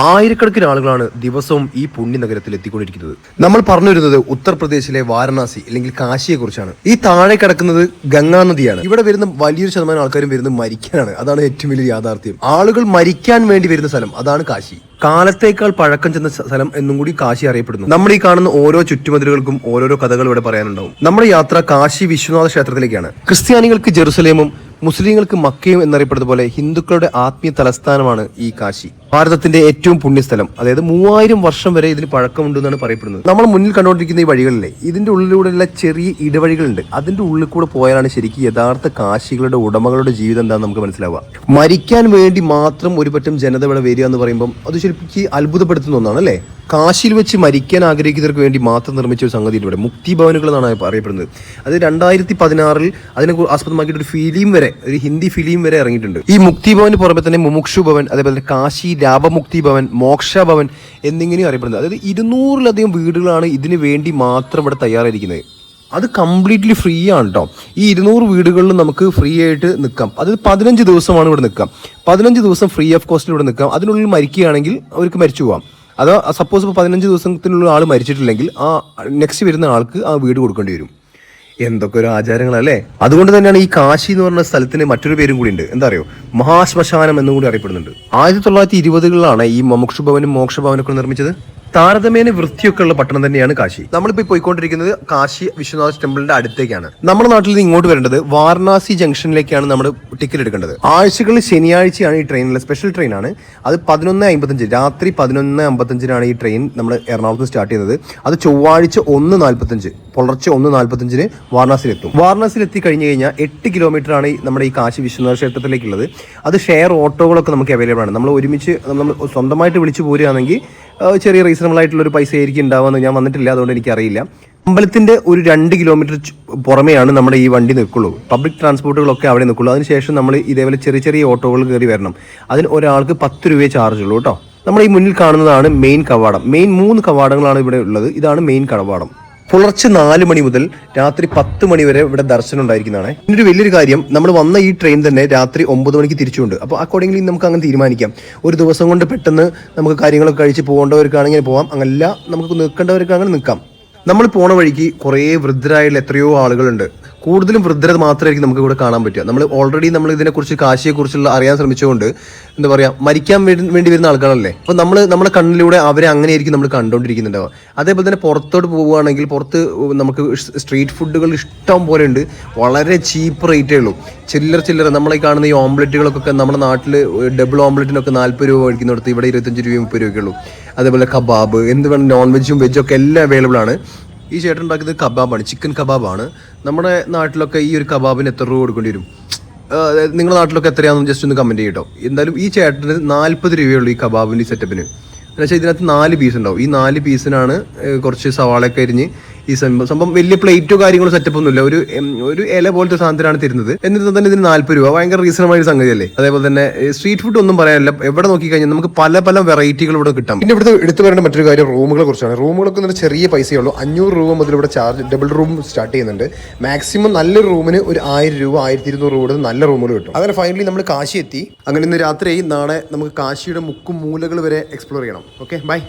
ആയിരക്കണക്കിന് ആളുകളാണ് ദിവസവും ഈ പുണ്യനഗരത്തിൽ എത്തിക്കൊണ്ടിരിക്കുന്നത്. നമ്മൾ പറഞ്ഞു വരുന്നത് ഉത്തർപ്രദേശിലെ വാരണാസി അല്ലെങ്കിൽ കാശിയെ കുറിച്ചാണ്. ഈ താഴെ കിടക്കുന്നത് ഗംഗാ നദിയാണ്. ഇവിടെ വരുന്ന വലിയൊരു ശതമാനം ആൾക്കാരും വരുന്നത് മരിക്കാനാണ്. അതാണ് ഏറ്റവും വലിയ യാഥാർത്ഥ്യം. ആളുകൾ മരിക്കാൻ വേണ്ടി വരുന്ന സ്ഥലം അതാണ് കാശി. കാലത്തേക്കാൾ പഴക്കം ചെന്ന സ്ഥലം എന്നും കൂടി കാശി അറിയപ്പെടുന്നു. നമ്മൾ ഈ കാണുന്ന ഓരോ ചുറ്റുമതിലുകൾക്കും ഓരോരോ കഥകൾ ഇവിടെ പറയാനുണ്ടാവും. നമ്മുടെ യാത്ര കാശി വിശ്വനാഥ ക്ഷേത്രത്തിലേക്കാണ്. ക്രിസ്ത്യാനികൾക്ക് ജെറുസലേമും മുസ്ലിങ്ങൾക്ക് മക്കയും എന്നറിയപ്പെടുന്ന പോലെ ഹിന്ദുക്കളുടെ ആത്മീയ തലസ്ഥാനമാണ് ഈ കാശി. ഭാരതത്തിന്റെ ഏറ്റവും പുണ്യസ്ഥലം. അതായത് 3000 വർഷം വരെ ഇതിന് പഴക്കമുണ്ടെന്നാണ് പറയപ്പെടുന്നത്. നമ്മൾ മുന്നിൽ കണ്ടുകൊണ്ടിരിക്കുന്ന ഈ വഴികളിലെ ഇതിന്റെ ഉള്ളിലൂടെയുള്ള ചെറിയ ഇടവഴികളുണ്ട്. അതിന്റെ ഉള്ളിൽ കൂടെ പോയാലാണ് ശരിക്കും യഥാർത്ഥ കാശികളുടെ ഉടമകളുടെ ജീവിതം എന്താണെന്ന് നമുക്ക് മനസ്സിലാവുക. മരിക്കാൻ വേണ്ടി മാത്രം ഒരു പറ്റം ജനത ഇവിടെ വരിക എന്ന് പറയുമ്പോൾ അത് ശരിക്കും അത്ഭുതപ്പെടുത്തുന്ന ഒന്നാണ് അല്ലേ. കാശിയിൽ വെച്ച് മരിക്കാൻ ആഗ്രഹിക്കുന്നവർക്ക് വേണ്ടി മാത്രം നിർമ്മിച്ച ഒരു സംഗതി ഇവിടെ മുക്തി ഭവനുകൾ എന്നാണ് അറിയപ്പെടുന്നത്. അത് 2016 അതിനെ ആസ്പദമാക്കിയിട്ട് ഒരു ഫിലിം വരെ, ഒരു ഹിന്ദി ഫിലിം വരെ ഇറങ്ങിയിട്ടുണ്ട്. ഈ മുക്തി ഭവന് പുറമെ തന്നെ മുമുക്ഷു ഭവൻ, അതേപോലെ കാശി ലാഭമുക്തി ഭവൻ, മോക്ഷ ഭവൻ എന്നിങ്ങനെയും അറിയപ്പെടുന്നത്. അതായത് 200-ലധികം വീടുകളാണ് ഇതിനു വേണ്ടി മാത്രം ഇവിടെ തയ്യാറായിരിക്കുന്നത്. അത് കംപ്ലീറ്റ്ലി ഫ്രീ ആണ് കേട്ടോ. ഈ 200 വീടുകളിലും നമുക്ക് ഫ്രീ ആയിട്ട് നിൽക്കാം. അത് 15 ദിവസമാണ് ഇവിടെ നിൽക്കാം. 15 ദിവസം ഫ്രീ ഓഫ് കോസ്റ്റിൽ ഇവിടെ നിൽക്കാം. അതിനുള്ളിൽ മരിക്കുകയാണെങ്കിൽ അവർക്ക് മരിച്ചു പോകാം. അതോ സപ്പോസ് ഇപ്പോൾ 15 ദിവസത്തിനുള്ള ആൾ മരിച്ചിട്ടില്ലെങ്കിൽ ആ നെക്സ്റ്റ് വരുന്ന ആൾക്ക് ആ വീട് കൊടുക്കേണ്ടി വരും. എന്തൊക്കെ ഒരു ആചാരങ്ങളല്ലേ. അതുകൊണ്ട് തന്നെയാണ് ഈ കാശി എന്ന് പറഞ്ഞ സ്ഥലത്തിന് മറ്റൊരു പേരും കൂടി ഉണ്ട്. എന്താ അറിയോ, മഹാശ്മശാനം എന്നും കൂടി അറിയപ്പെടുന്നുണ്ട്. 1920-കളിലാണ് ഈ മുമുക്ഷു ഭവനും മോക്ഷ ഭവനൊക്കെ നിർമ്മിച്ചത്. താരതമ്യേന വൃത്തിയൊക്കെ ഉള്ള പട്ടണം തന്നെയാണ് കാശി. നമ്മളിപ്പോൾ പോയിക്കൊണ്ടിരിക്കുന്നത് കാശി വിശ്വനാഥ് ടെമ്പിളിന്റെ അടുത്തേക്കാണ്. നമ്മുടെ നാട്ടിൽ നിന്ന് ഇങ്ങോട്ട് വരേണ്ടത് വാരണാസി ജംഗ്ഷനിലേക്കാണ് നമ്മൾ ടിക്കറ്റ് എടുക്കേണ്ടത്. ആഴ്ചകളിൽ ശനിയാഴ്ചയാണ് ഈ ട്രെയിനിലെ സ്പെഷ്യൽ ട്രെയിനാണ്. അത് 11:55 രാത്രി 11:55 ഈ ട്രെയിൻ നമ്മൾ എറണാകുളത്ത് സ്റ്റാർട്ട് ചെയ്യുന്നത്. അത് ചൊവ്വാഴ്ച 1:45 പുലർച്ചെ 1:45 വാരണാസിയിലെത്തും. വാരണാസിയിലെത്തി കഴിഞ്ഞ് കഴിഞ്ഞാൽ 8 കിലോമീറ്റർ ആണ് നമ്മുടെ ഈ കാശി വിശ്വനാഥ ക്ഷേത്രത്തിലേക്കുള്ളത്. അത് ഷെയർ ഓട്ടോകളൊക്കെ നമുക്ക് അവൈലബിൾ ആണ്. നമ്മൾ ഒരുമിച്ച് നമ്മൾ സ്വന്തമായിട്ട് വിളിച്ചു പോരുകയാണെങ്കിൽ ചെറിയ റീസണബിൾ ആയിട്ടുള്ള ഒരു പൈസ ആയിരിക്കും ഉണ്ടാവുമെന്ന്. ഞാൻ വന്നിട്ടില്ല, അതുകൊണ്ട് എനിക്കറിയില്ല. അമ്പലത്തിന്റെ ഒരു 2 കിലോമീറ്റർ പുറമെയാണ് നമ്മുടെ ഈ വണ്ടി നിൽക്കുള്ളൂ. പബ്ലിക് ട്രാൻസ്പോർട്ടുകളൊക്കെ അവിടെ നിൽക്കുള്ളൂ. അതിനുശേഷം നമ്മൾ ഇതേപോലെ ചെറിയ ചെറിയ ഓട്ടോകൾ കയറി വരണം. അതിന് ഒരാൾക്ക് 10 രൂപയെ ചാർജ് ഉള്ളൂ കേട്ടോ. നമ്മൾ ഈ മുന്നിൽ കാണുന്നതാണ് മെയിൻ കവാടം. മെയിൻ 3 കവാടങ്ങളാണ് ഇവിടെ ഉള്ളത്. ഇതാണ് മെയിൻ കവാടം. പുലർച്ചെ 4 മണി മുതൽ രാത്രി 10 മണി വരെ ഇവിടെ ദർശനം ഉണ്ടായിരിക്കുന്നതാണ്. ഇന്നൊരു വലിയൊരു കാര്യം, നമ്മൾ വന്ന ഈ ട്രെയിൻ തന്നെ രാത്രി 9 മണിക്ക് തിരിച്ചുണ്ട്. അപ്പോൾ അക്കോർഡിംഗ്ലി നമുക്ക് അങ്ങനെ തീരുമാനിക്കാം. ഒരു ദിവസം കൊണ്ട് പെട്ടെന്ന് നമുക്ക് കാര്യങ്ങളൊക്കെ കഴിച്ച് പോകേണ്ടവർക്കാണെങ്കിൽ പോകാം, അങ്ങനല്ല നമുക്ക് നിൽക്കേണ്ടവർക്ക് അങ്ങനെ നിൽക്കാം. നമ്മൾ പോണ വഴിക്ക് കുറേ വൃദ്ധരായുള്ള എത്രയോ ആളുകളുണ്ട്. കൂടുതലും വൃദ്ധര മാത്രമായിരിക്കും നമുക്ക് ഇവിടെ കാണാൻ പറ്റുക. നമ്മൾ ഓൾറെഡി നമ്മൾ ഇതിനെക്കുറിച്ച് കാശിയെക്കുറിച്ചുള്ള അറിയാൻ ശ്രമിച്ചുകൊണ്ട് എന്താ പറയുക, മരിക്കാൻ വേണ്ടി വരുന്ന ആൾക്കാരല്ലേ. അപ്പോൾ നമ്മുടെ കണ്ണിലൂടെ അവരെ അങ്ങനെയായിരിക്കും നമ്മൾ കണ്ടുകൊണ്ടിരിക്കുന്നുണ്ടാവുക. അതേപോലെ തന്നെ പുറത്തോട്ട് പോവുകയാണെങ്കിൽ പുറത്ത് നമുക്ക് സ്ട്രീറ്റ് ഫുഡുകൾ ഇഷ്ടം പോലെ ഉണ്ട്. വളരെ ചീപ്പ് റേറ്റേ ഉള്ളൂ. ചില്ലറ നമ്മളീ കാണുന്ന ഈ ഓംലെറ്റുകളൊക്കെ നമ്മുടെ നാട്ടിൽ ഡബിൾ ഓംലെറ്റിനൊക്കെ 40 രൂപ മേടിക്കുന്നിടത്ത് ഇവിടെ 25 രൂപയും 30 രൂപയൊക്കെ ഉള്ളൂ. അതേപോലെ കബാബ്, എന്ത് വേണം, നോൺ വെജും വെജും ഒക്കെ എല്ലാം അവൈലബിൾ ആണ്. ഈ ചേട്ടൻ ഉണ്ടാക്കുന്നത് കബാബാണ്, ചിക്കൻ കബാബാണ്. നമ്മുടെ നാട്ടിലൊക്കെ ഈ ഒരു കബാബിന് എത്ര രൂപ കൊടുക്കേണ്ടി വരും? നിങ്ങളുടെ നാട്ടിലൊക്കെ എത്രയാണെന്ന് ജസ്റ്റ് ഒന്ന് കമൻറ്റ് ചെയ്യട്ടോ. എന്തായാലും ഈ ചേട്ടന് 40 രൂപയുള്ളൂ ഈ കബാബിൻ്റെ ഈ സെറ്റപ്പിന്. എന്നുവെച്ചാൽ ഇതിനകത്ത് 4 പീസ് ഉണ്ടാവും. ഈ 4 പീസിനാണ് കുറച്ച് സവാളയൊക്കെ അരിഞ്ഞ് ഈ സംഭവം വലിയ പ്ലേറ്റോ കാര്യങ്ങളോ സെറ്റപ്പ് ഒന്നുമില്ല. ഒരു ഇല പോലത്തെ സാധനത്തിനാണ് തരുന്നത്. എന്നിട്ട് തന്നെ ഇതിന് 40 രൂപ. ഭയങ്കര റീസണബിൾ ആയ സംഗതി അല്ലേ. അതേപോലെ തന്നെ സ്ട്രീറ്റ് ഫുഡ് ഒന്നും പറയാനില്ല. എവിടെ നോക്കിക്കഴിഞ്ഞാൽ നമുക്ക് പല വെറൈറ്റികൾ ഇവിടെ കിട്ടാം. പിന്നെ ഇവിടുത്തെ എടുത്തു പറയേണ്ട മറ്റൊരു കാര്യം റൂമുകളെ കുറിച്ചാണ്. റൂമുകളൊക്കെ ഒരു ചെറിയ പൈസയുള്ളൂ. 500 രൂപ മുതൽ ഇവിടെ ചാർജ് ഡബിൾ റൂം സ്റ്റാർട്ട് ചെയ്യുന്നുണ്ട്. മാക്സിമം നല്ലൊരു റൂമിന് ഒരു 1000 രൂപ 1200 രൂപ കൊടുത്ത് നല്ല റൂമുകൾ കിട്ടും. അങ്ങനെ ഫൈനലി നമ്മൾ കാശി എത്തി. അങ്ങനെ ഇന്ന് രാത്രി നാളെ നമുക്ക് കാശിയുടെ മുക്കും മൂലകൾ വരെ എക്സ്പ്ലോർ ചെയ്യണം. Okay, by.